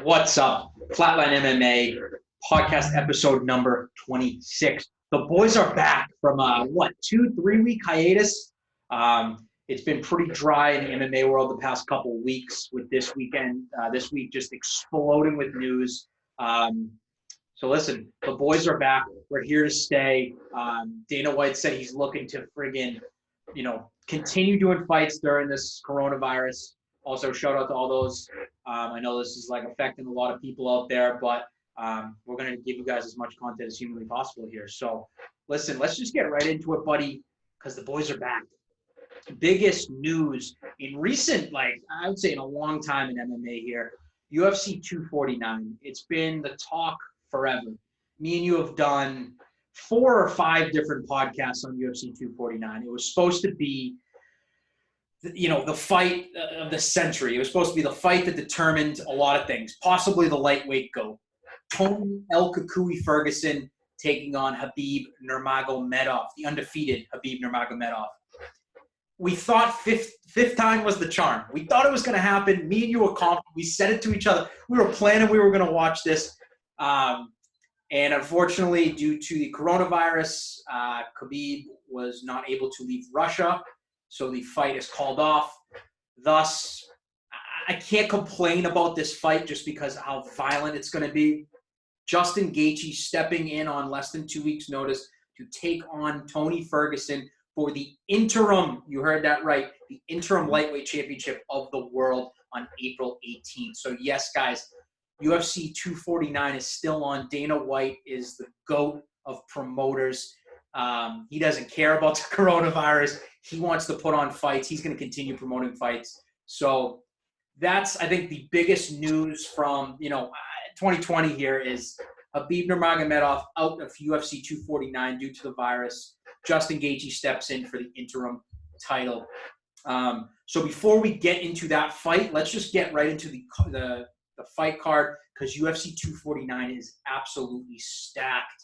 What's up? Flatline MMA podcast episode number 26. The boys are back from 2-3 week hiatus. It's been pretty dry in the MMA world the past couple weeks, with this week just exploding with news. So listen, the boys are back. We're here to stay. Dana White said he's looking to continue doing fights during this coronavirus. Also, shout out to all those. I know this is affecting a lot of people out there, but we're going to give you guys as much content as humanly possible here. So listen, let's just get right into it, buddy, because the boys are back. Biggest news in recent, I would say in a long time in MMA here, UFC 249. It's been the talk forever. Me and you have done 4 or 5 different podcasts on UFC 249. It was supposed to be the fight of the century. It was supposed to be the fight that determined a lot of things, possibly the lightweight GOAT. Tony El Kukui Ferguson taking on Khabib Nurmagomedov, the undefeated Khabib Nurmagomedov. We thought fifth time was the charm. We thought it was going to happen. Me and you were confident. We said it to each other. We were planning we were going to watch this. And unfortunately, due to the coronavirus, Khabib was not able to leave Russia. So the fight is called off. Thus, I can't complain about this fight just because of how violent it's going to be. Justin Gaethje stepping in on less than 2 weeks' notice to take on Tony Ferguson for the interim, you heard that right, the interim lightweight championship of the world on April 18th. So yes, guys, UFC 249 is still on. Dana White is the GOAT of promoters. He doesn't care about the coronavirus. He wants to put on fights. He's going to continue promoting fights. So that's, I think, the biggest news from 2020 here is Khabib Nurmagomedov out of UFC 249 due to the virus. Justin Gaethje steps in for the interim title. So before we get into that fight, let's just get right into the fight card, because UFC 249 is absolutely stacked.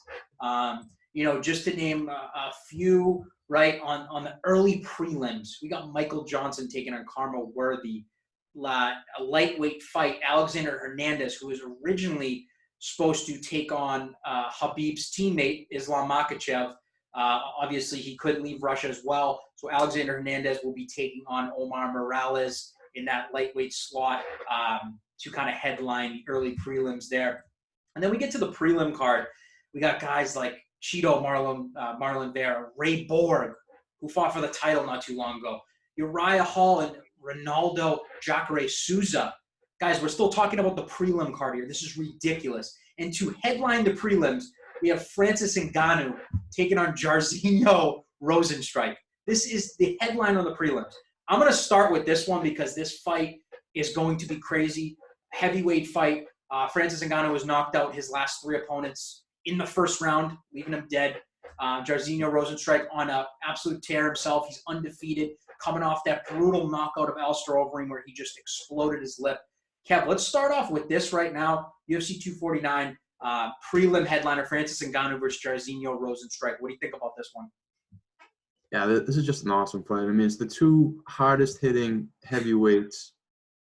Just to name a few, right, on the early prelims, we got Michael Johnson taking on Karma Worthy. A lightweight fight, Alexander Hernandez, who was originally supposed to take on Khabib's teammate, Islam Makhachev. Obviously, he couldn't leave Russia as well. So Alexander Hernandez will be taking on Omar Morales in that lightweight slot to kind of headline the early prelims there. And then we get to the prelim card. We got guys like Cheeto Marlon Vera, Ray Borg, who fought for the title not too long ago, Uriah Hall and Ronaldo Jacare Souza. Guys, we're still talking about the prelim card here. This is ridiculous. And to headline the prelims, we have Francis Ngannou taking on Jairzinho Rozenstruik. This is the headline on the prelims. I'm going to start with this one because this fight is going to be crazy. Heavyweight fight. Francis Ngannou was knocked out his last 3 opponents in the first round, leaving him dead. Jairzinho Rozenstruik on an absolute tear himself. He's undefeated, coming off that brutal knockout of Alistair Overeem where he just exploded his lip. Kev, let's start off with this right now. UFC 249, prelim headliner, Francis Ngannou versus Jairzinho Rozenstruik. What do you think about this one? Yeah, this is just an awesome fight. I mean, it's the 2 hardest hitting heavyweights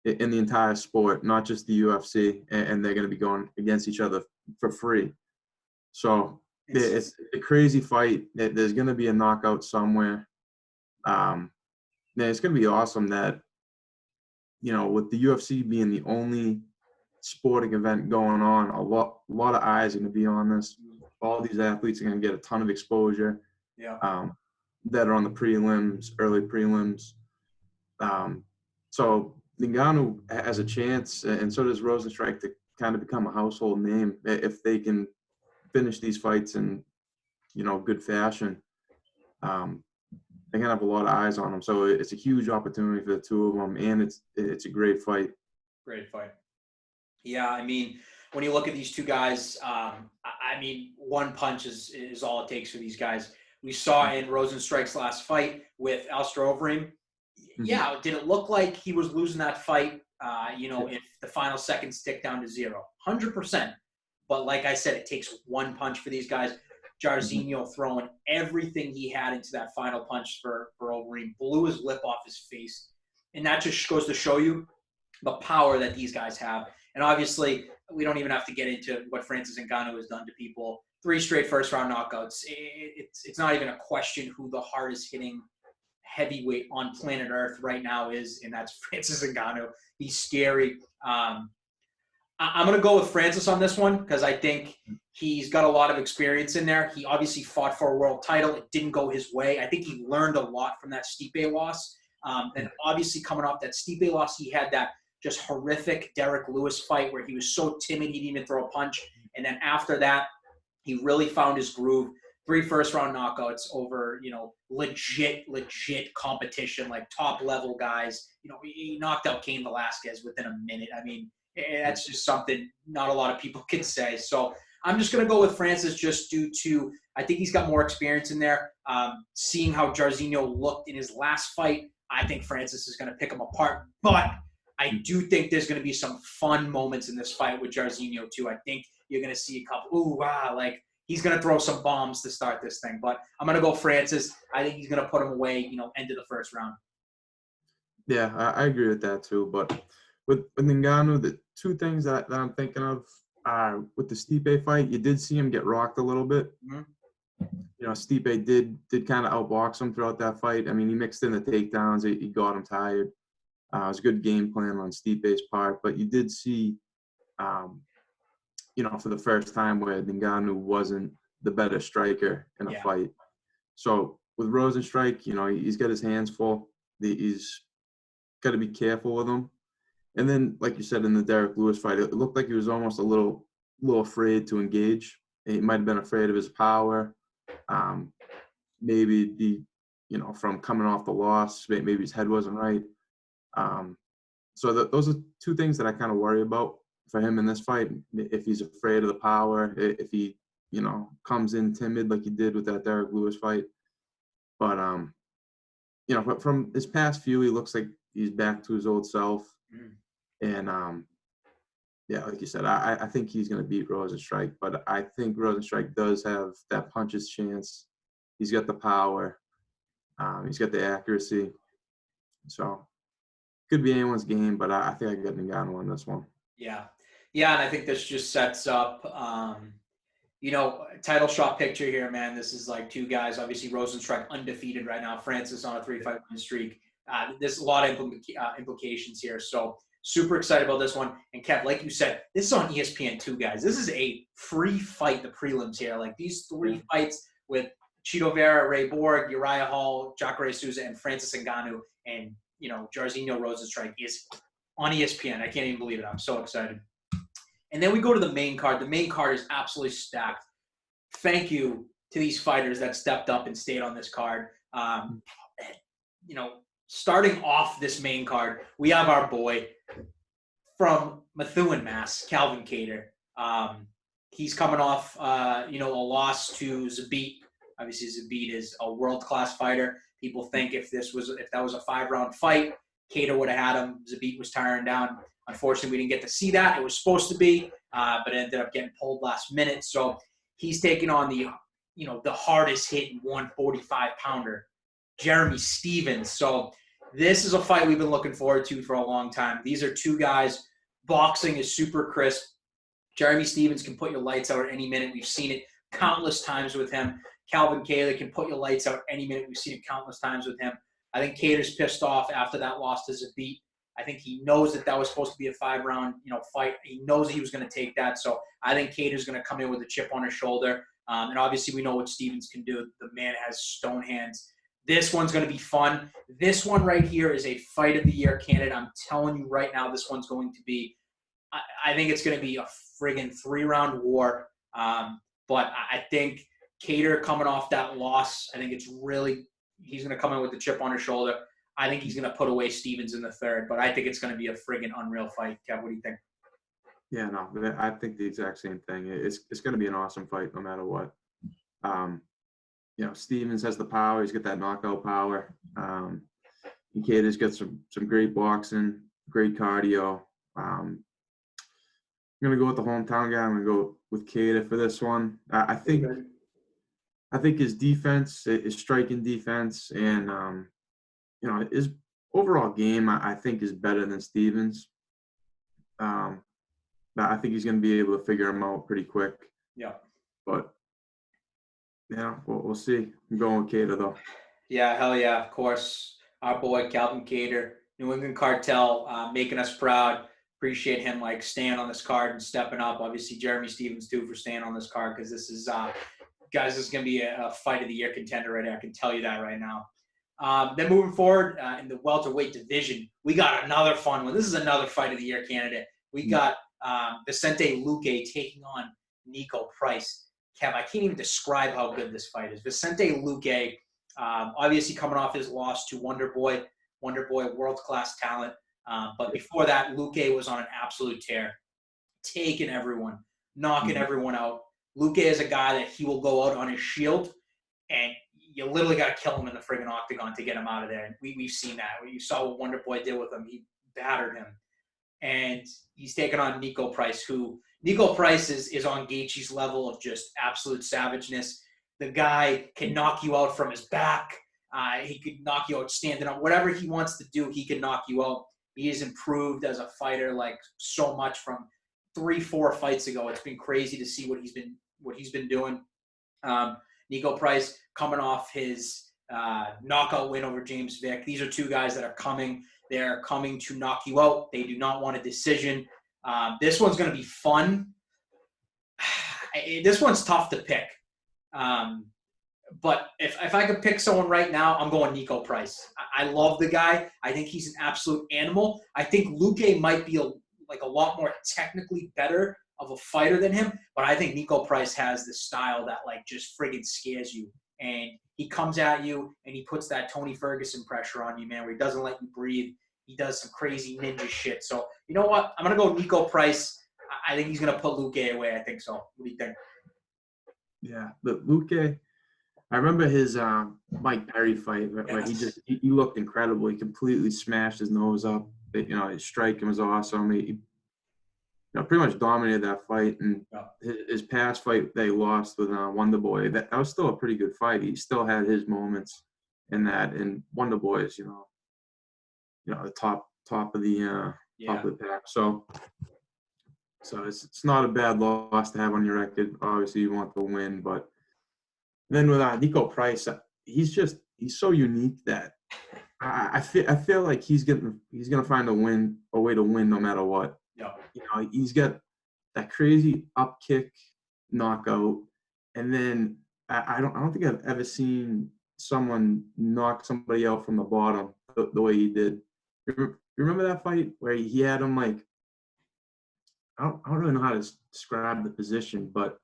in the entire sport, not just the UFC, and they're going to be going against each other for free. So it's a crazy fight. There's going to be a knockout somewhere. It's going to be awesome that, with the UFC being the only sporting event going on, a lot of eyes are going to be on this. All these athletes are going to get a ton of exposure. Yeah. That are on the prelims, early prelims. So Ngannou has a chance, and so does Rozenstruik, to kind of become a household name if they can finish these fights in, good fashion. They're gonna have a lot of eyes on them, so it's a huge opportunity for the 2 of them, and it's a great fight. Great fight. Yeah, I mean, when you look at these 2 guys, one punch is all it takes for these guys. We saw in Rozenstruik's last fight with Alistair Overeem. Yeah, did it look like he was losing that fight? If the final seconds tick down to 0, 100%. But like I said, it takes 1 punch for these guys. Jairzinho throwing everything he had into that final punch for Overeem, blew his lip off his face. And that just goes to show you the power that these guys have. And obviously, we don't even have to get into what Francis Ngannou has done to people. 3 straight first-round knockouts. It's not even a question who the hardest hitting heavyweight on planet Earth right now is, and that's Francis Ngannou. He's scary. I'm going to go with Francis on this one because I think he's got a lot of experience in there. He obviously fought for a world title. It didn't go his way. I think he learned a lot from that Stipe loss. And obviously coming off that Stipe loss, he had that just horrific Derek Lewis fight where he was so timid he didn't even throw a punch. And then after that, he really found his groove. 3 first-round knockouts over, legit competition, like top-level guys. He knocked out Cain Velasquez within a minute. I mean, that's just something not a lot of people can say. So I'm just going to go with Francis just due to I think he's got more experience in there. Seeing how Jairzinho looked in his last fight, I think Francis is going to pick him apart. But I do think there's going to be some fun moments in this fight with Jairzinho too. I think you're going to see a couple, like he's going to throw some bombs to start this thing. But I'm going to go Francis. I think he's going to put him away, end of the first round. Yeah, I agree with that too. But with Ngannou, the 2 things that I'm thinking of are with the Stipe fight, you did see him get rocked a little bit. Mm-hmm. Stipe did kind of outbox him throughout that fight. I mean, he mixed in the takedowns. He got him tired. It was a good game plan on Stipe's part. But you did see, for the first time where Ngannou wasn't the better striker in a fight. So with Rosenstrike, he's got his hands full. He's got to be careful with him. And then, like you said, in the Derek Lewis fight, it looked like he was almost a little afraid to engage. He might have been afraid of his power. Maybe from coming off the loss, maybe his head wasn't right. So those are 2 things that I kind of worry about for him in this fight. If he's afraid of the power, if he, comes in timid like he did with that Derek Lewis fight. But, from his past few, he looks like he's back to his old self. And, like you said, I think he's going to beat Rosenstrike. But I think Rosenstrike does have that puncher's chance. He's got the power. He's got the accuracy. So could be anyone's game, but I think I got Ngannou on this one. Yeah, and I think this just sets up, title shot picture here, man. This is like 2 guys. Obviously, Rosenstrike undefeated right now. Francis on a 3-fight win streak. There's a lot of implications here. So super excited about this one. And Kev, like you said, this is on ESPN2, guys. This is a free fight, the prelims here. Like these 3 fights with Chito Vera, Ray Borg, Uriah Hall, Jacare Souza, and Francis Ngannou, and Jairzinho Rosenstrike is on ESPN. I can't even believe it. I'm so excited. And then we go to the main card. The main card is absolutely stacked. Thank you to these fighters that stepped up and stayed on this card. Starting off this main card, we have our boy from Methuen, Mass, Calvin Kattar. He's coming off, a loss to Zabit. Obviously, Zabit is a world-class fighter. People think if that was a 5-round fight, Kattar would have had him. Zabit was tiring down. Unfortunately, we didn't get to see that. It was supposed to be, but it ended up getting pulled last minute. So he's taking on the hardest hitting 145-pounder, Jeremy Stephens. So this is a fight we've been looking forward to for a long time. These are 2 guys. Boxing is super crisp. Jeremy Stephens can put your lights out at any minute. We've seen it countless times with him. Calvin Kattar can put your lights out any minute. We've seen it countless times with him. I think Kattar's pissed off after that loss to Zabit. I think he knows that was supposed to be a 5-round, fight. He knows he was going to take that. So I think Kattar's going to come in with a chip on his shoulder. And obviously we know what Stephens can do. The man has stone hands. This one's going to be fun. This one right here is a fight of the year candidate. I'm telling you right now, this one's going to be, I think it's going to be a friggin' 3-round war. But I think Kattar coming off that loss, I think he's going to come in with the chip on his shoulder. I think he's going to put away Stephens in the 3rd, but I think it's going to be a friggin' unreal fight. Kev, what do you think? Yeah, no, I think the exact same thing. It's going to be an awesome fight no matter what. Stephens has the power. He's got that knockout power. Kattar's got some great boxing, great cardio. I'm going to go with the hometown guy. I'm going to go with Kattar for this one. I think his defense, his striking defense, and his overall game, I think, is better than Stephens. I think he's going to be able to figure him out pretty quick. Yeah. But yeah, we'll see. I'm going with Cater though. Yeah, hell yeah, of course. Our boy Calvin Cater, New England Cartel, making us proud. Appreciate him like staying on this card and stepping up. Obviously, Jeremy Stevens too for staying on this card, because this is guys, this is going to be a fight of the year contender right there. I can tell you that right now. Then moving forward in the welterweight division, we got another fun one. This is another fight of the year candidate. We got Vicente Luque taking on Nico Price. Kev, I can't even describe how good this fight is. Vicente Luque, obviously coming off his loss to Wonder Boy, world-class talent. But before that, Luque was on an absolute tear, taking everyone, knocking everyone out. Luque is a guy that he will go out on his shield, and you literally got to kill him in the friggin' octagon to get him out of there. And we've seen that. You saw what Wonder Boy did with him. He battered him. And he's taking on Nico Price, who Nico Price is on Gaethje's level of just absolute savageness. The guy can knock you out from his back. He could knock you out standing up. Whatever he wants to do, he can knock you out. He has improved as a fighter like so much from 3-4 fights ago. It's been crazy to see what he's been doing. Nico Price coming off his knockout win over James Vick. These are two guys that are coming. They're coming to knock you out. They do not want a decision. This one's going to be fun. This one's tough to pick. But if I could pick someone right now, I'm going Nico Price. I love the guy. I think he's an absolute animal. I think Luque might be a lot more technically better of a fighter than him, but I think Nico Price has the style that like just friggin' scares you. And he comes at you and he puts that Tony Ferguson pressure on you, man, where he doesn't let you breathe. He does some crazy ninja shit. So you know what? I'm gonna go Nico Price. I think he's gonna put Luque away. I think so. What do you think? Yeah, but Luque, I remember his Mike Perry fight where he looked incredible. He completely smashed his nose up. His striking was awesome. He pretty much dominated that fight. And his past fight they lost with Wonder Boy, that was still a pretty good fight. He still had his moments in that. And Wonder Boy is, the top of the top of the pack. So it's not a bad loss to have on your record. Obviously, you want to win, but then with Nico Price, he's so unique that I feel like he's gonna find a way to win no matter what. Yeah. He's got that crazy up kick knockout, and then I don't think I've ever seen someone knock somebody out from the bottom the way he did. Remember that fight where he had him like, I don't really know how to describe the position, but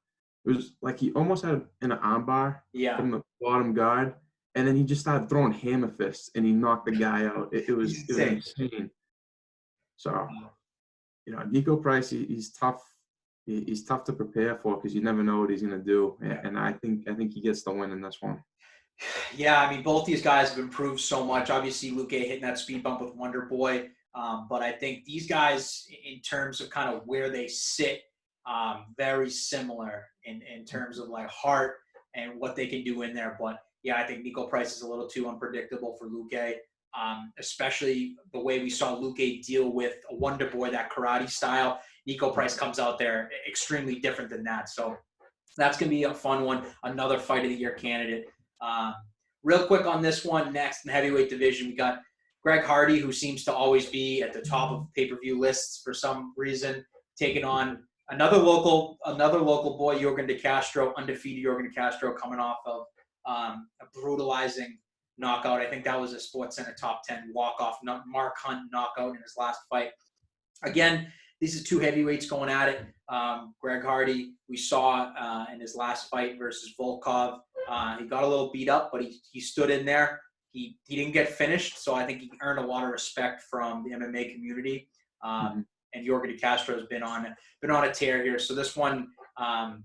it was like he almost had an armbar from the bottom guard, and then he just started throwing hammer fists, and he knocked the guy out. It was insane. So, Nico Price, he's tough. He's tough to prepare for because you never know what he's going to do, and I think he gets the win in this one. Yeah, I mean, both these guys have improved so much. Obviously, Luque hitting that speed bump with Wonder Boy, but I think these guys, in terms of kind of where they sit, very similar in terms of like heart and what they can do in there. But yeah, I think Nico Price is a little too unpredictable for Luque, especially the way we saw Luque deal with a Wonder Boy, that karate style. Nico Price comes out there extremely different than that. So that's going to be a fun one. Another fight of the year candidate. Real quick on this one, next in the heavyweight division, we got Greg Hardy, who seems to always be at the top of pay-per-view lists for some reason, taking on another local boy, Yorgan De Castro, undefeated Yorgan De Castro, coming off of a brutalizing knockout. I think that was a SportsCenter top 10 walk-off Mark Hunt knockout in his last fight. Again, these are two heavyweights going at it. Greg Hardy, we saw in his last fight versus Volkov, he got a little beat up, but he stood in there. He didn't get finished, so I think he earned a lot of respect from the MMA community. And Yorgan De Castro has been on a tear here. So this one, I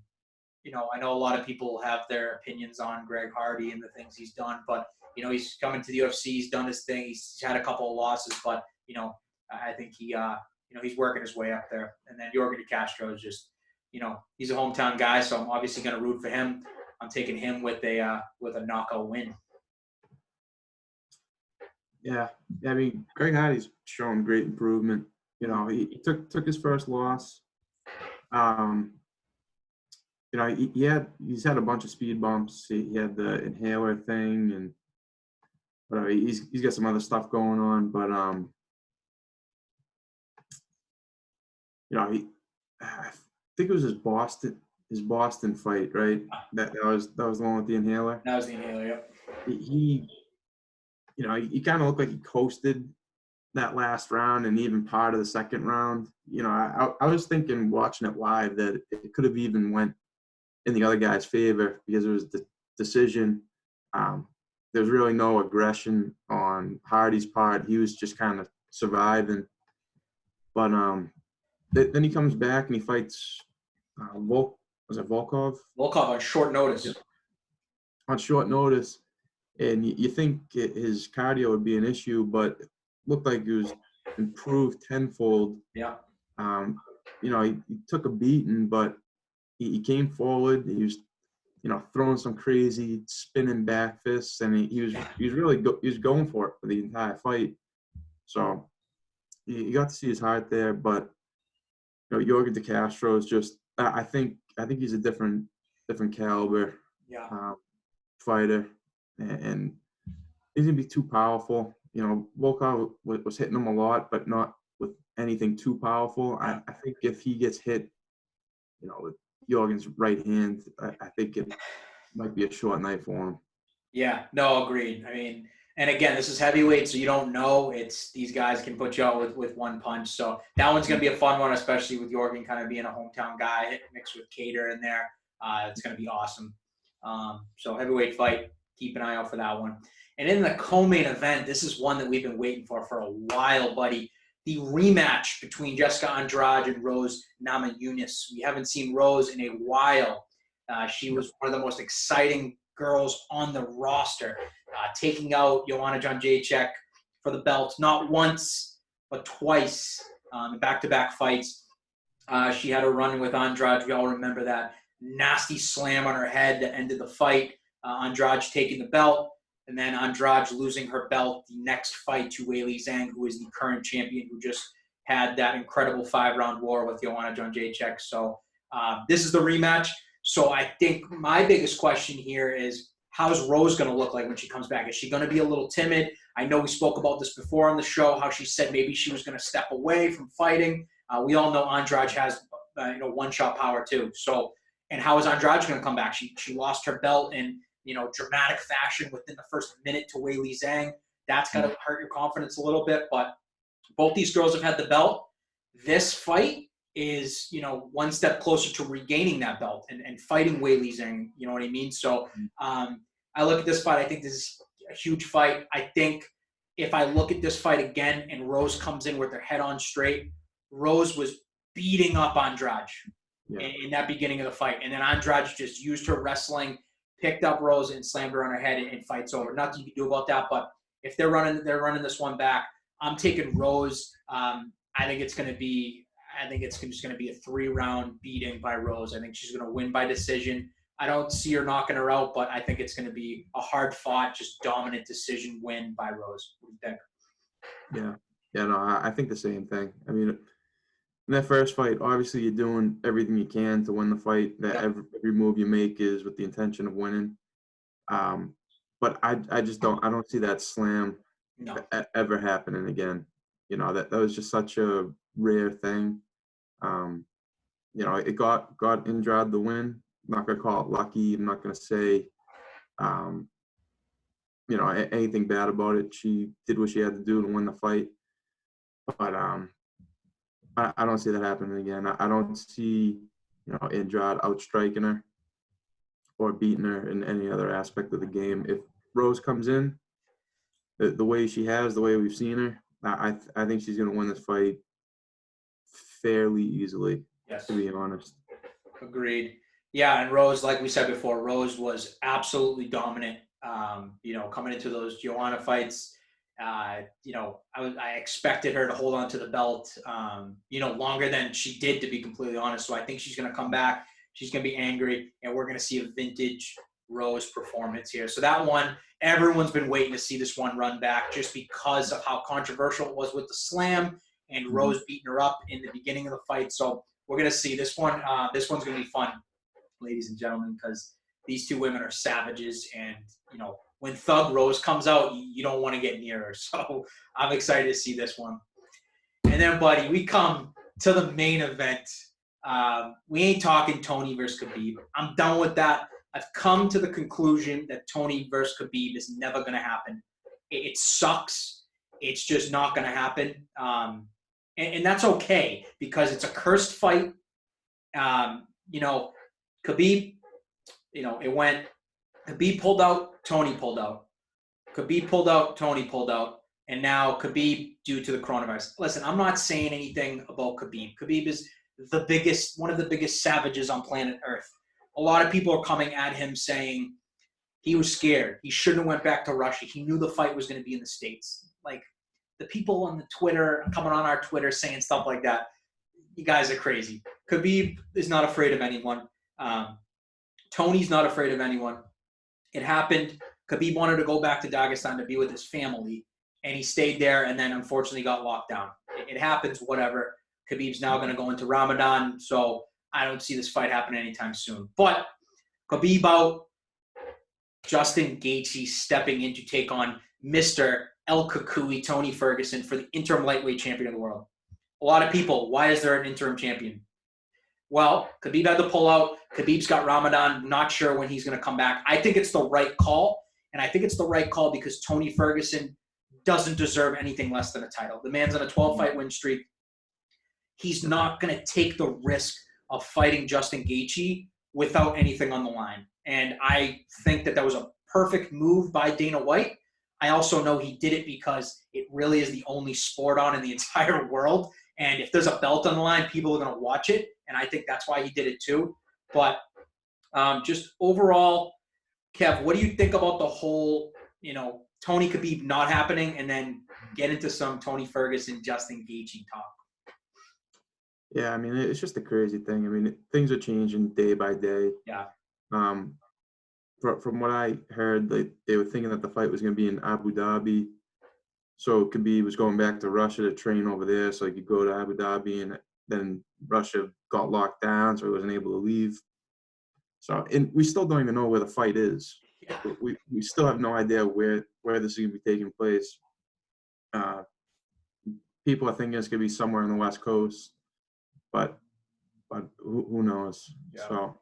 know a lot of people have their opinions on Greg Hardy and the things he's done, but he's coming to the UFC. He's done his thing. He's had a couple of losses, but I think he's working his way up there. And then Yorgan De Castro is just, he's a hometown guy, so I'm obviously going to root for him. I'm taking him with a knockout win. Yeah, I mean, Greg Hardy's shown great improvement. He took his first loss Um, he's had a bunch of speed bumps. He had the inhaler thing, and whatever. He's got some other stuff going on, but I think it was his Boston fight, right? That was the one with the inhaler. That was the inhaler. Yep. He kind of looked like he coasted that last round and even part of the second round. I was thinking watching it live that it could have even went in the other guy's favor because it was the decision. There's really no aggression on Hardy's part. He was just kind of surviving. But then he comes back and he fights was it Volkov? Volkov on short notice. Yeah. On short notice. And you think his cardio would be an issue, but it looked like it was improved tenfold. Yeah. He took a beating, but he came forward. He was, throwing some crazy spinning back fists, and he was really he was going for it for the entire fight. So you got to see his heart there, but Yorgan De Castro is just I think he's a different caliber fighter, and he's gonna be too powerful. Volkov was hitting him a lot, but not with anything too powerful. I think if he gets hit, with Jorgen's right hand, I think it might be a short night for him. Yeah, no, agreed. I mean, and again, this is heavyweight, so you don't know. It's these guys can put you out with one punch. So that one's going to be a fun one, especially with Jorgen kind of being a hometown guy mixed with Cater in there. It's going to be awesome. So heavyweight fight, keep an eye out for that one. And in the co-main event, this is one that we've been waiting for a while, buddy. The rematch between Jessica Andrade and Rose Namajunas. We haven't seen Rose in a while. She was one of the most exciting girls on the roster, taking out Joanna Jędrzejczyk for the belt, not once, but twice in back-to-back fights. She had a run with Andrade. We all remember that nasty slam on her head that ended the fight. Andrade taking the belt, and then Andrade losing her belt the next fight to Weili Zhang, who is the current champion, who just had that incredible 5-round war with Joanna Jędrzejczyk. So this is the rematch. So I think my biggest question here is, how's Rose going to look like when she comes back? Is she going to be a little timid? I know we spoke about this before on the show, how she said maybe she was going to step away from fighting. We all know Andrade has one-shot power too. So, and how is Andrade going to come back? She lost her belt in dramatic fashion within the first minute to Weili Zhang. That's got to hurt your confidence a little bit. But both these girls have had the belt. This fight is, one step closer to regaining that belt and fighting Weili Zhang. You know what I mean? So I look at this fight. I think this is a huge fight. I think if I look at this fight again and Rose comes in with her head on straight, Rose was beating up Andrade in that beginning of the fight. And then Andrade just used her wrestling, picked up Rose and slammed her on her head, and fight's over. Nothing you can do about that. But if they're running this one back, I'm taking Rose. I think it's just going to be a 3-round beating by Rose. I think she's going to win by decision. I don't see her knocking her out, but I think it's going to be a hard-fought, just dominant decision win by Rose. What do you think? Yeah, no, I think the same thing. I mean, in that first fight, obviously you're doing everything you can to win the fight. That every move you make is with the intention of winning. But I just don't see that slam ever happening again. That was just such a rare thing. It got Andrade the win. I'm not gonna call it lucky. I'm not gonna say anything bad about it. She did what she had to do to win the fight. But I don't see that happening again. I don't see Andrade outstriking her or beating her in any other aspect of the game. If Rose comes in the way she has, the way we've seen her, I think she's gonna win this fight fairly easily. Yes. To be honest. Agreed. Yeah, and Rose, like we said before, Rose was absolutely dominant. Coming into those Joanna fights, I expected her to hold on to the belt, longer than she did, to be completely honest. So I think she's going to come back. She's going to be angry, and we're going to see a vintage Rose performance here. So that one, everyone's been waiting to see this one run back just because of how controversial it was with the slam and Rose beating her up in the beginning of the fight. So we're gonna see this one. This one's gonna be fun, ladies and gentlemen, because these two women are savages, and when Thug Rose comes out, you don't want to get near her. So I'm excited to see this one. And then, buddy, we come to the main event. We ain't talking Tony versus Khabib. I'm done with that. I've come to the conclusion that Tony versus Khabib is never going to happen. It sucks. It's just not going to happen. And that's okay because it's a cursed fight. Khabib, it went Khabib pulled out, Tony pulled out. Khabib pulled out, Tony pulled out. And now Khabib due to the coronavirus. Listen, I'm not saying anything about Khabib. Khabib is one of the biggest savages on planet Earth. A lot of people are coming at him saying he was scared. He shouldn't have went back to Russia. He knew the fight was going to be in the States. Like, the people on the Twitter, coming on our Twitter saying stuff like that, you guys are crazy. Khabib is not afraid of anyone. Tony's not afraid of anyone. It happened. Khabib wanted to go back to Dagestan to be with his family, and he stayed there and then unfortunately got locked down. It happens, whatever. Khabib's now going to go into Ramadan, so I don't see this fight happening anytime soon. But Khabib out, Justin Gaethje stepping in to take on Mr. El Kukui, Tony Ferguson, for the interim lightweight champion of the world. A lot of people, why is there an interim champion? Well, Khabib had to pull out. Khabib's got Ramadan, not sure when he's going to come back. I think it's the right call, and I think it's the right call because Tony Ferguson doesn't deserve anything less than a title. The man's on a 12-fight win streak. He's not going to take the risk of fighting Justin Gaethje without anything on the line. And I think that was a perfect move by Dana White. I also know he did it because it really is the only sport on in the entire world. And if there's a belt on the line, people are going to watch it. And I think that's why he did it too. But just overall, Kev, what do you think about the whole, Tony Khabib not happening, and then get into some Tony Ferguson, Justin Gaethje talk? Yeah, I mean, it's just a crazy thing. I mean, things are changing day by day. Yeah. From what I heard, they were thinking that the fight was going to be in Abu Dhabi. So Khabib was going back to Russia to train over there so he could go to Abu Dhabi, and then Russia got locked down, so he wasn't able to leave. So, and we still don't even know where the fight is. Yeah. We still have no idea where this is going to be taking place. People are thinking it's going to be somewhere on the West Coast, but who knows? Yeah. So,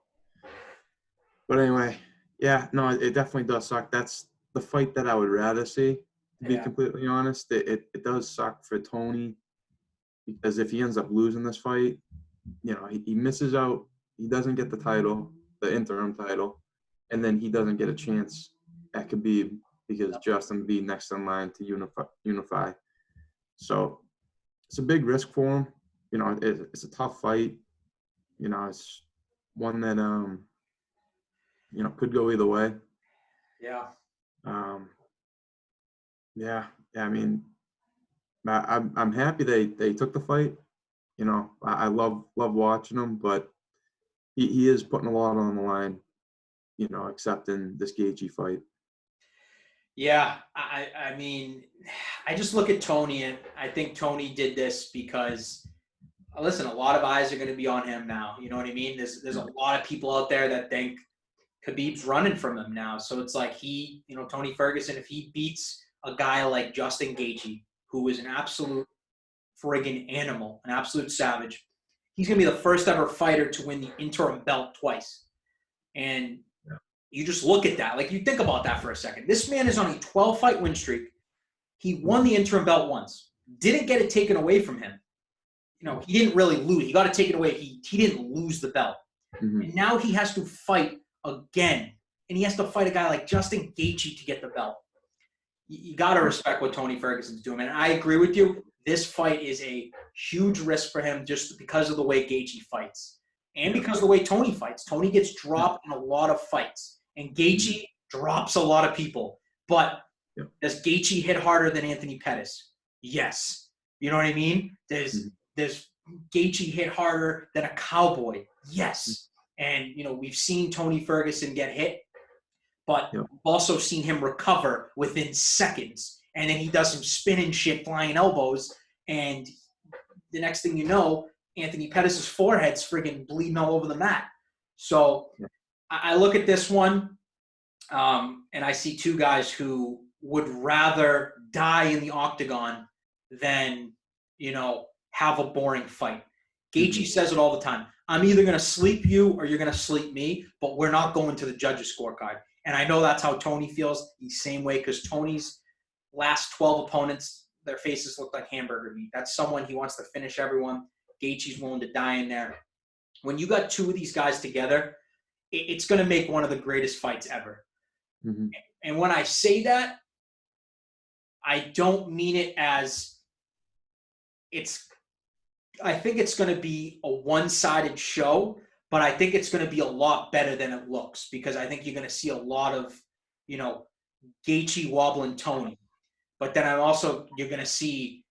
but anyway, yeah, no, it definitely does suck. That's the fight that I would rather see, to be completely honest. It does suck for Tony, because if he ends up losing this fight, he misses out. He doesn't get the title, the interim title, and then he doesn't get a chance at Khabib because Justin would be next in line to unify. So it's a big risk for him. It's a tough fight. It's one that could go either way. Yeah. Yeah. I mean, I'm happy they took the fight. I love watching him, but he is putting a lot on the line, accepting this Gaethje fight. Yeah, I mean, I just look at Tony, and I think Tony did this because, listen, a lot of eyes are going to be on him now. You know what I mean? There's a lot of people out there that think Khabib's running from him now. So it's like Tony Ferguson, if he beats a guy like Justin Gaethje, who is an absolute friggin' animal, an absolute savage, he's going to be the first ever fighter to win the interim belt twice. And you just look at that. Like, you think about that for a second. This man is on a 12-fight win streak. He won the interim belt once. Didn't get it taken away from him. He didn't really lose. He got it taken away. He didn't lose the belt. Mm-hmm. And now he has to fight again. And he has to fight a guy like Justin Gaethje to get the belt. You got to respect what Tony Ferguson's doing. And I agree with you. This fight is a huge risk for him just because of the way Gaethje fights. And because of the way Tony fights. Tony gets dropped in a lot of fights. And Gaethje drops a lot of people. But does Gaethje hit harder than Anthony Pettis? Yes. You know what I mean? Does Gaethje hit harder than a cowboy? Yes. And, we've seen Tony Ferguson get hit, but we've also seen him recover within seconds. And then he does some spinning shit, flying elbows, and the next thing you know, Anthony Pettis' forehead's friggin' bleeding all over the mat. So I look at this one, and I see two guys who would rather die in the octagon than, have a boring fight. Gaethje says it all the time. I'm either going to sleep you or you're going to sleep me, but we're not going to the judges' scorecard. And I know that's how Tony feels the same way, because Tony's last 12 opponents, their faces look like hamburger meat. That's someone he wants to finish everyone. Gaethje's willing to die in there. When you got two of these guys together, it's going to make one of the greatest fights ever. Mm-hmm. And when I say that, I don't mean it as I think it's going to be a one-sided show, but I think it's going to be a lot better than it looks, because I think you're going to see a lot of, Gaethje wobbling Tony. But then you're going to see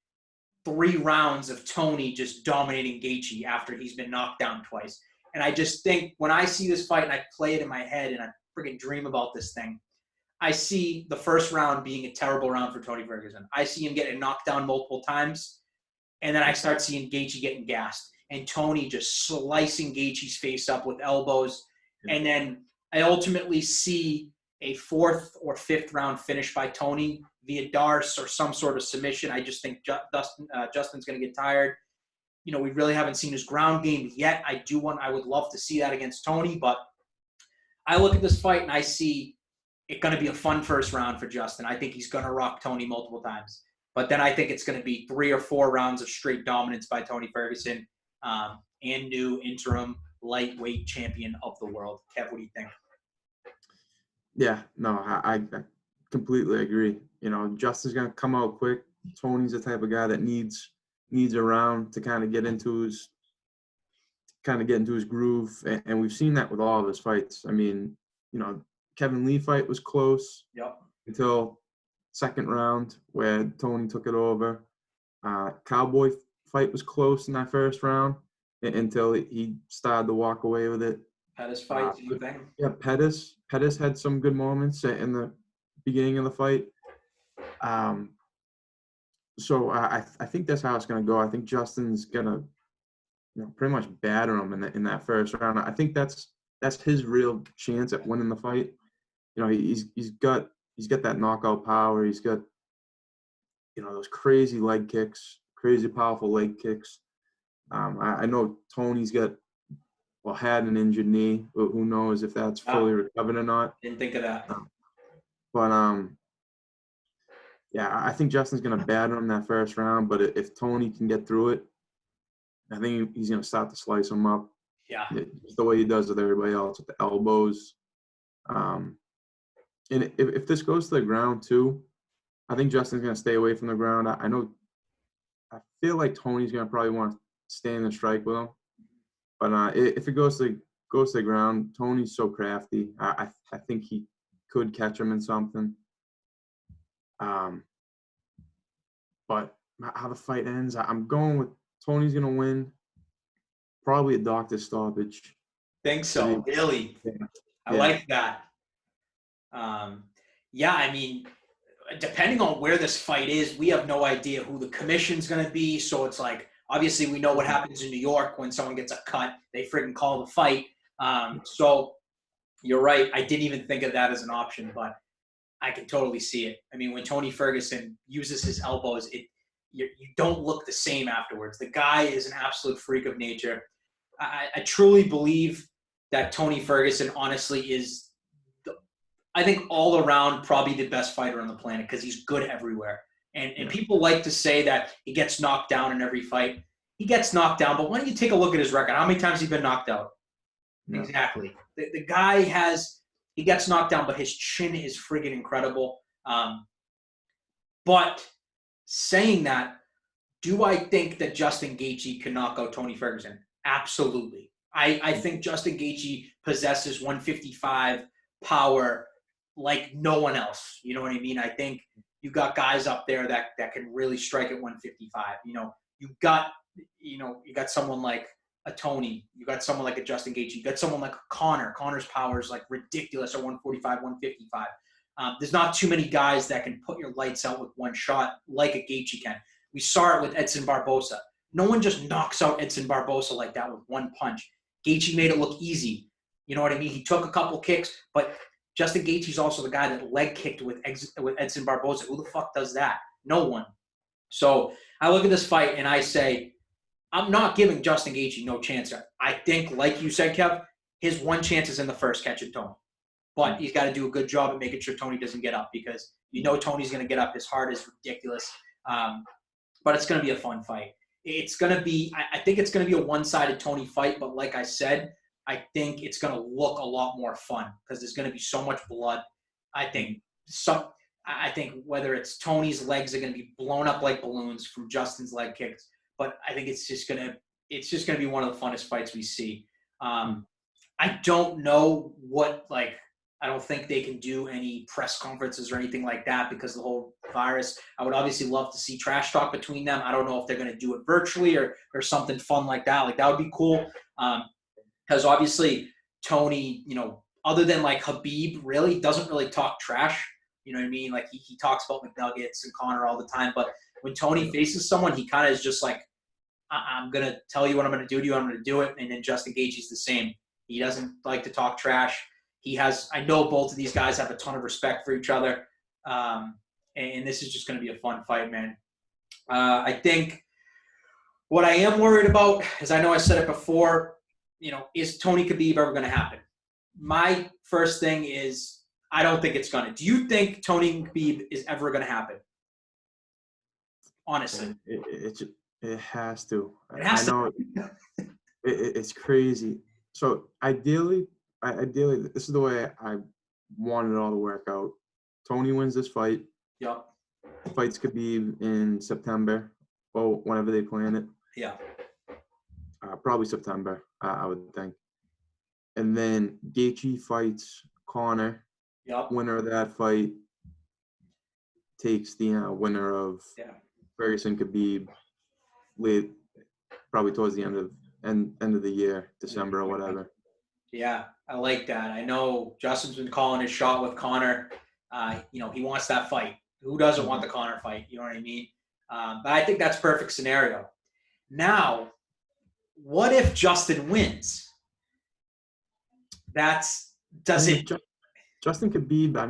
3 rounds of Tony just dominating Gaethje after he's been knocked down twice. And I just think when I see this fight and I play it in my head and I freaking dream about this thing, I see the first round being a terrible round for Tony Ferguson. I see him getting knocked down multiple times, and then I start seeing Gaethje getting gassed and Tony just slicing Gaethje's face up with elbows. And then I ultimately see a 4th or 5th round finish by Tony via Darce or some sort of submission. I just think Justin's going to get tired. We really haven't seen his ground game yet. I would love to see that against Tony, but I look at this fight and I see it's going to be a fun first round for Justin. I think he's going to rock Tony multiple times. But then I think it's going to be 3 or 4 rounds of straight dominance by Tony Ferguson, and new interim lightweight champion of the world. Kev, what do you think? Yeah, no, I completely agree. Justin's going to come out quick. Tony's the type of guy that needs a round to kind of get into his groove. And we've seen that with all of his fights. I mean, Kevin Lee fight was close until second round where Tony took it over. Cowboy fight was close in that first round until he started to walk away with it. Pettis fight, same thing. Yeah, Pettis had some good moments in the beginning of the fight. So I think that's how it's going to go. I think Justin's going to pretty much batter him in that first round. I think that's his real chance at winning the fight. He's got that knockout power. He's got those crazy leg kicks, crazy powerful leg kicks. I know Tony's had an injured knee. Who knows if that's fully recovered or not? Didn't think of that. Yeah, I think Justin's going to batter him that first round. But if Tony can get through it, I think he's going to start to slice him up. Yeah, just the way he does with everybody else with the elbows. And if this goes to the ground too, I think Justin's going to stay away from the ground. I feel like Tony's going to probably want to stand and strike with him. But if it goes to the ground, Tony's so crafty. I think he could catch him in something. But how the fight ends, I'm going with Tony's going to win. Probably a doctor's stoppage. Think so, really? Yeah. I like that. Yeah, I mean, depending on where this fight is, we have no idea who the commission's going to be. So it's like, obviously we know what happens in New York when someone gets a cut, they friggin' call the fight. So you're right. I didn't even think of that as an option, but I can totally see it. I mean, when Tony Ferguson uses his elbows, you don't look the same afterwards. The guy is an absolute freak of nature. I truly believe that Tony Ferguson honestly is, I think, all around probably the best fighter on the planet, because he's good everywhere. And people like to say that he gets knocked down in every fight. He gets knocked down, but why don't you take a look at his record? How many times has he been knocked out? Yeah. Exactly. The guy he gets knocked down, but his chin is friggin' incredible. But saying that, do I think that Justin Gaethje can knock out Tony Ferguson? Absolutely. I think Justin Gaethje possesses 155 power like no one else. You know what I mean? I think you got guys up there that can really strike at 155. You got someone like a Tony. You got someone like a Justin Gaethje. You got someone like a Conor. Conor's power is like ridiculous at 145, 155. There's not too many guys that can put your lights out with one shot like a Gaethje can. We saw it with Edson Barboza. No one just knocks out Edson Barboza like that with one punch. Gaethje made it look easy. You know what I mean? He took a couple kicks, but Justin Gaethje's also the guy that leg kicked with Edson Barboza. Who the fuck does that? No one. So I look at this fight and I say, I'm not giving Justin Gaethje no chance. I think, like you said, Kev, his one chance is in the first catch of Tony. But he's got to do a good job at making sure Tony doesn't get up, because you know Tony's going to get up. His heart is ridiculous. But it's going to be a fun fight. It's going to be – I think it's going to be a one-sided Tony fight. But like I said, I think it's going to look a lot more fun because there's going to be so much blood. I think whether it's Tony's legs are going to be blown up like balloons from Justin's leg kicks. But I think it's just going to be one of the funnest fights we see. I don't know what, like, I don't think they can do any press conferences or anything like that because of the whole virus. I would obviously love to see trash talk between them. I don't know if they're going to do it virtually or something fun like that. Like, that would be cool. Because obviously Tony, you know, other than like Khabib, really doesn't really talk trash. You know what I mean? Like, he talks about McNuggets and Conor all the time. But when Tony faces someone, he kind of is just like, I'm going to tell you what I'm going to do to you. I'm going to do it. And then Justin Gaethje's the same. He doesn't like to talk trash. I know both of these guys have a ton of respect for each other. And this is just going to be a fun fight, man. I think what I am worried about, as I know I said it before, you know, is Tony Khabib ever going to happen? My first thing is, I don't think it's going to. Do you think Tony Khabib is ever going to happen? Honestly. It has to. It has to. It's crazy. So ideally, this is the way I want it all to work out. Tony wins this fight. Yep. Fights Khabib in September, or whenever they plan it. Yeah. Probably September, I would think. And then Gaethje fights Conor. Yep. Winner of that fight takes the winner of Ferguson Khabib late, probably towards the end of the year, December or whatever. Yeah, I like that. I know Justin's been calling his shot with Conor. You know, he wants that fight. Who doesn't want the Conor fight? You know what I mean? But I think that's perfect scenario. Now, what if Justin wins? Justin Khabib, I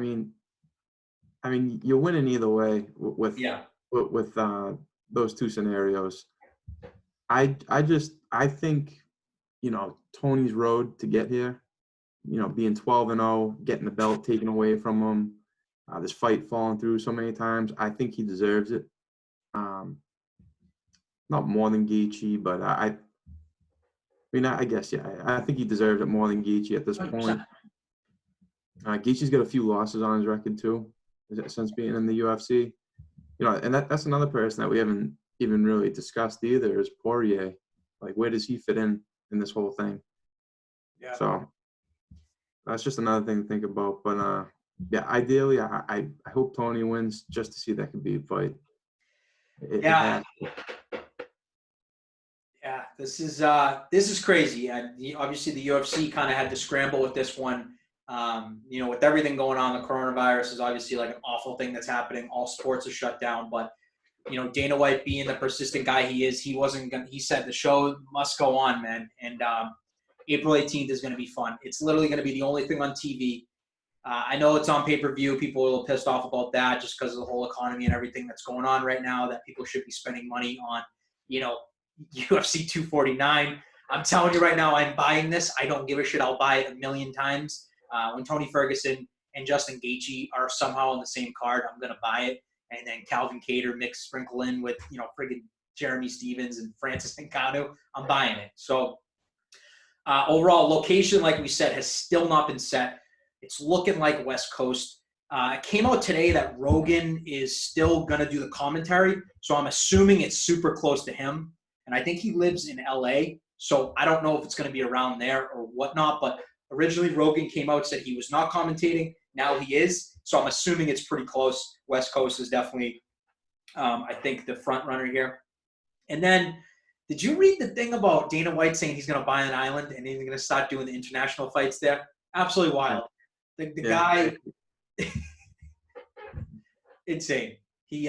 mean, you're winning either way with those two scenarios. I think, you know, Tony's road to get here, you know, being 12-0, getting the belt taken away from him, this fight falling through so many times, I think he deserves it. Not more than Gaethje, but I guess, yeah, I think he deserves it more than Gaethje at this 100%. Point. Gaethje's got a few losses on his record too, since being in the UFC. You know, and that's another person that we haven't even really discussed either is Poirier. Like, where does he fit in this whole thing? Yeah. So that's just another thing to think about. But yeah, ideally, I hope Tony wins just to see that Khabib fight. Yeah, this is crazy. Obviously, the UFC kind of had to scramble with this one. You know, with everything going on, the coronavirus is obviously like an awful thing that's happening. All sports are shut down, but you know, Dana White being the persistent guy he is, he said the show must go on, man. And April 18th is going to be fun. It's literally going to be the only thing on TV. I know it's on pay-per-view. People are a little pissed off about that just because of the whole economy and everything that's going on right now, that people should be spending money on, you know, UFC 249. I'm telling you right now, I'm buying this. I don't give a shit. I'll buy it a million times. When Tony Ferguson and Justin Gaethje are somehow on the same card, I'm going to buy it. And then Calvin Kattar sprinkle in with, you know, friggin' Jeremy Stevens and Francis Ngannou, I'm buying it. So overall, location, like we said, has still not been set. It's looking like West Coast. It came out today that Rogan is still going to do the commentary. So I'm assuming it's super close to him. And I think he lives in LA. So I don't know if it's going to be around there or whatnot. But originally Rogan came out and said he was not commentating. Now he is. So I'm assuming it's pretty close. West Coast is definitely, I think, the front runner here. And then, did you read the thing about Dana White saying he's going to buy an island and he's going to start doing the international fights there? Absolutely wild. The guy, insane. He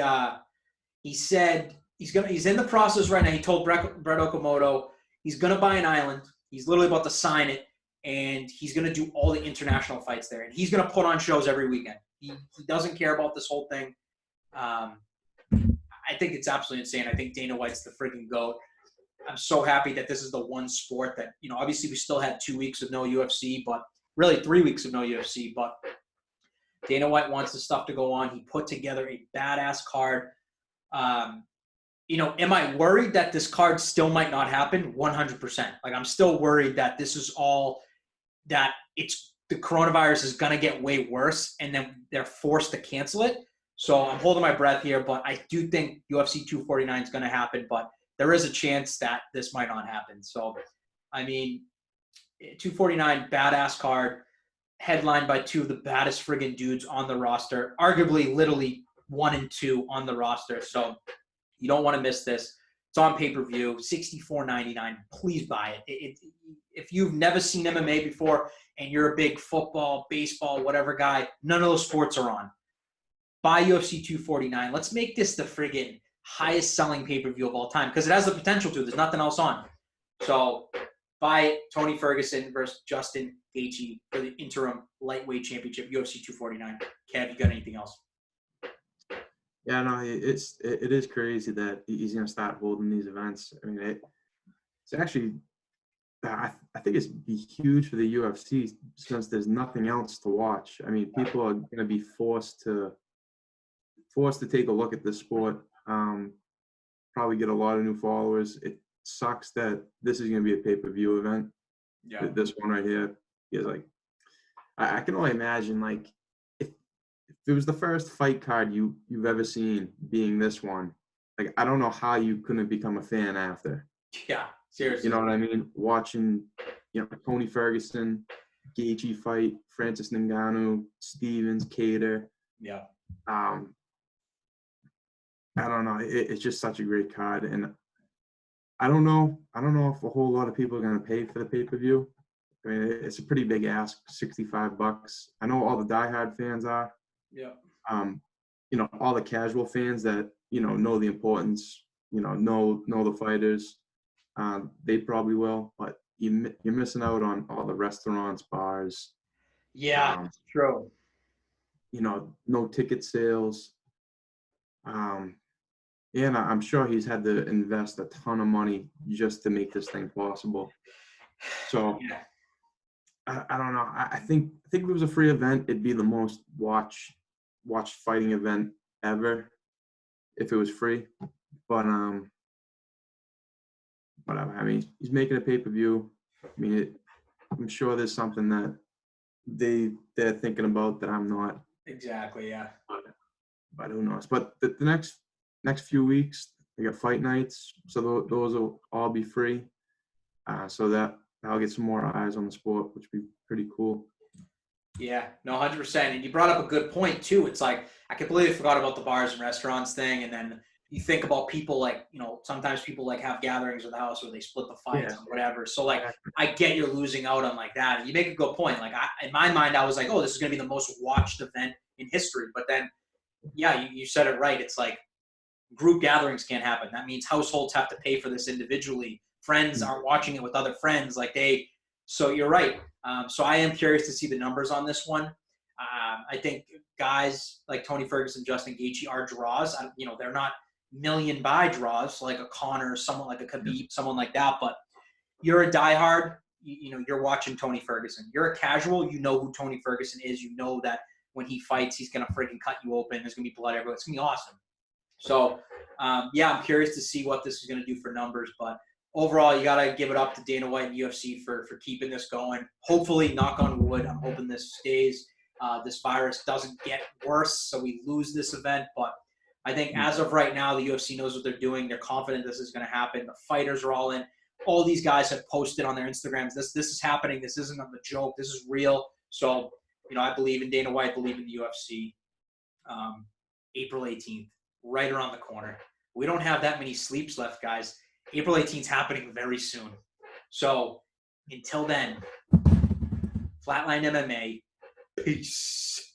said he's in the process right now. He told Brett Okamoto he's gonna buy an island. He's literally about to sign it, and he's gonna do all the international fights there, and he's gonna put on shows every weekend. He doesn't care about this whole thing. I think it's absolutely insane. I think Dana White's the freaking GOAT. I'm so happy that this is the one sport that, obviously we still had 2 weeks of no UFC, but really 3 weeks of no UFC, but Dana White wants the stuff to go on. He put together a badass card. Am I worried that this card still might not happen? 100%. Like, I'm still worried that this is all that the coronavirus is going to get way worse and then they're forced to cancel it. So I'm holding my breath here, but I do think UFC 249 is going to happen, but there is a chance that this might not happen. So, 249, badass card, headlined by two of the baddest friggin' dudes on the roster, arguably literally 1 and 2 on the roster. So you don't want to miss this. It's on pay-per-view, $64.99. Please buy it. If you've never seen MMA before and you're a big football, baseball, whatever guy, none of those sports are on. Buy UFC 249. Let's make this the friggin' highest selling pay-per-view of all time because it has the potential to. There's nothing else on. So buy it. Tony Ferguson versus Justin Gaethje for the interim lightweight championship, UFC 249. Kev, you got anything else? Yeah, no, it is crazy that he's going to start holding these events. I mean, it's actually, I think it's be huge for the UFC since there's nothing else to watch. I mean, people are going to be forced to take a look at this sport. Probably get a lot of new followers. It sucks that this is going to be a pay-per-view event. Yeah. This one right here is like, I can only imagine, like, if it was the first fight card you've ever seen being this one, like, I don't know how you couldn't become a fan after. Yeah, seriously. You know what I mean? Watching, Tony Ferguson, Gaethje fight, Francis Ngannou, Stevens, Cater. Yeah. I don't know. It's just such a great card, and I don't know if a whole lot of people are going to pay for the pay-per-view. I mean, it's a pretty big ask, $65. I know all the diehard fans are. Yeah. All the casual fans that know the importance, know the fighters, they probably will. But you're missing out on all the restaurants, bars. Yeah, true. No ticket sales. And I'm sure he's had to invest a ton of money just to make this thing possible. So Yeah. I don't know. I think if it was a free event, it'd be the most watched fighting event ever if it was free. But whatever. I mean, he's making a pay-per-view. I mean, I'm sure there's something that they're thinking about that I'm not. Exactly. Yeah. But who knows? But the next few weeks, we got fight nights, so those will all be free. So that I'll get some more eyes on the sport, which would be pretty cool. Yeah, no, 100%. And you brought up a good point too. It's like I completely forgot about the bars and restaurants thing, and then you think about people like sometimes people like have gatherings at the house where they split the fights or whatever. So like I get you're losing out on like that, and you make a good point. Like in my mind, I was like, oh, this is going to be the most watched event in history. But then, yeah, you said it right. It's like group gatherings can't happen. That means households have to pay for this individually. Friends aren't watching it with other friends. So you're right. So I am curious to see the numbers on this one. I think guys like Tony Ferguson, Justin Gaethje are draws. They're not million buy draws like a Conor, someone like a Khabib, someone like that. But you're a diehard. You're watching Tony Ferguson. You're a casual. You know who Tony Ferguson is. You know that when he fights, he's gonna freaking cut you open. There's gonna be blood everywhere. It's gonna be awesome. So, yeah, I'm curious to see what this is going to do for numbers. But overall, you got to give it up to Dana White and UFC for keeping this going. Hopefully, knock on wood, I'm hoping this stays. This virus doesn't get worse, so we lose this event. But I think as of right now, the UFC knows what they're doing. They're confident this is going to happen. The fighters are all in. All these guys have posted on their Instagrams, this is happening. This isn't a joke. This is real. So, I believe in Dana White, believe in the UFC. April 18th. Right around the corner. We don't have that many sleeps left, guys. April 18th is happening very soon. So until then, Flatline MMA. Peace.